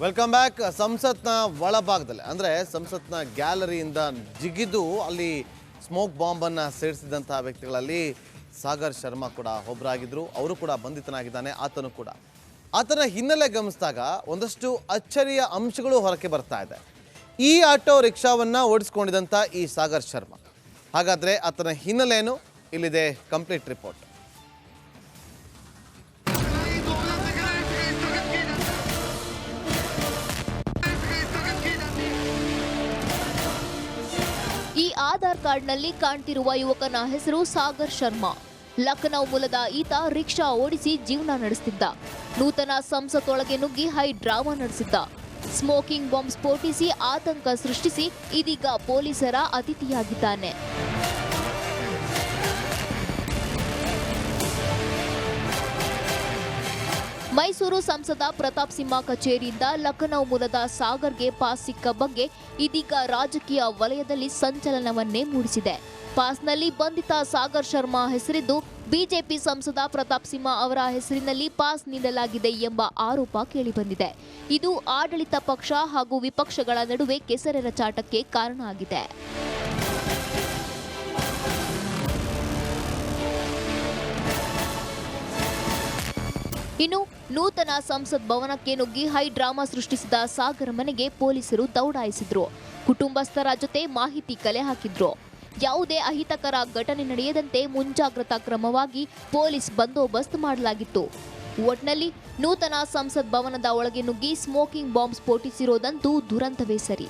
Welcome back. ಸಂಸತ್ನ ಒಳಭಾಗದಲ್ಲಿ ಅಂದರೆ ಸಂಸತ್ನ ಗ್ಯಾಲರಿಯಿಂದ ಜಿಗಿದು ಅಲ್ಲಿ ಸ್ಮೋಕ್ ಬಾಂಬನ್ನು ಸೇರಿಸಿದಂತಹ ವ್ಯಕ್ತಿಗಳಲ್ಲಿ ಸಾಗರ್ ಶರ್ಮಾ ಕೂಡ ಒಬ್ಬರಾಗಿದ್ದರು. ಅವರು ಕೂಡ ಬಂಧಿತನಾಗಿದ್ದಾನೆ. ಆತನ ಹಿನ್ನೆಲೆ ಗಮನಿಸಿದಾಗ ಒಂದಷ್ಟು ಅಚ್ಚರಿಯ ಅಂಶಗಳು ಹೊರಕ್ಕೆ ಬರ್ತಾ ಇದೆ. ಈ ಆಟೋ ರಿಕ್ಷಾವನ್ನು ಓಡಿಸ್ಕೊಂಡಿದ್ದಂಥ ಈ ಸಾಗರ್ ಶರ್ಮಾ, ಹಾಗಾದರೆ ಆತನ ಹಿನ್ನೆಲೆಯನ್ನು ಇಲ್ಲಿದೆ ಕಂಪ್ಲೀಟ್ ರಿಪೋರ್ಟ್. ಈ ಆಧಾರ್ ಕಾರ್ಡ್ನಲ್ಲಿ ಕಾಣ್ತಿರುವ ಯುವಕನ ಹೆಸರು ಸಾಗರ್ ಶರ್ಮಾ. ಲಖನೌ ಮೂಲದ ಈತ ರಿಕ್ಷಾ ಓಡಿಸಿ ಜೀವನ ನಡೆಸುತ್ತಿದ್ದ. ನೂತನ ಸಂಸತ್ತೊಳಗೆ ನುಗ್ಗಿ ಹೈ ಡ್ರಾಮಾ ನಡೆಸಿದ್ದ. ಸ್ಮೋಕಿಂಗ್ ಬಾಂಬ್ ಸ್ಫೋಟಿಸಿ ಆತಂಕ ಸೃಷ್ಟಿಸಿ ಇದೀಗ ಪೊಲೀಸರ ಅತಿಥಿಯಾಗಿದ್ದಾನೆ. ಮೈಸೂರು ಸಂಸದ ಪ್ರತಾಪ್ ಸಿಂಹ ಕಚೇರಿಯಿಂದ ಲಖನೌ ಮೂಲದ ಸಾಗರ್ಗೆ ಪಾಸ್ ಸಿಕ್ಕ ಬಗ್ಗೆ ಇದೀಗ ರಾಜಕೀಯ ವಲಯದಲ್ಲಿ ಸಂಚಲನವನ್ನೇ ಮೂಡಿಸಿದೆ. ಪಾಸ್ನಲ್ಲಿ ಬಂಧಿತ ಸಾಗರ್ ಶರ್ಮಾ ಹೆಸರಿದ್ದು, ಬಿಜೆಪಿ ಸಂಸದ ಪ್ರತಾಪ್ ಸಿಂಹ ಅವರ ಹೆಸರಿನಲ್ಲಿ ಪಾಸ್ ನೀಡಲಾಗಿದೆ ಎಂಬ ಆರೋಪ ಕೇಳಿಬಂದಿದೆ. ಇದು ಆಡಳಿತ ಪಕ್ಷ ಹಾಗೂ ವಿಪಕ್ಷಗಳ ನಡುವೆ ಕೆಸರೆರಚಾಟಕ್ಕೆ ಕಾರಣ ಆಗಿದೆ. ಇನ್ನು ನೂತನ ಸಂಸತ್ ಭವನಕ್ಕೆ ನುಗ್ಗಿ ಹೈ ಡ್ರಾಮಾ ಸೃಷ್ಟಿಸಿದ ಸಾಗರ್ ಮನೆಗೆ ಪೊಲೀಸರು ದೌಡಾಯಿಸಿದ್ರು. ಕುಟುಂಬಸ್ಥರ ಜೊತೆ ಮಾಹಿತಿ ಕಲೆ ಹಾಕಿದ್ರು. ಯಾವುದೇ ಅಹಿತಕರ ಘಟನೆ ನಡೆಯದಂತೆ ಮುಂಜಾಗ್ರತಾ ಕ್ರಮವಾಗಿ ಪೊಲೀಸ್ ಬಂದೋಬಸ್ತ್ ಮಾಡಲಾಗಿತ್ತು. ಒಟ್ನಲ್ಲಿ ನೂತನ ಸಂಸತ್ ಭವನದ ಒಳಗೆ ನುಗ್ಗಿ ಸ್ಮೋಕಿಂಗ್ ಬಾಂಬ್ ಸ್ಫೋಟಿಸಿರೋದಂತೂ ದುರಂತವೇ ಸರಿ.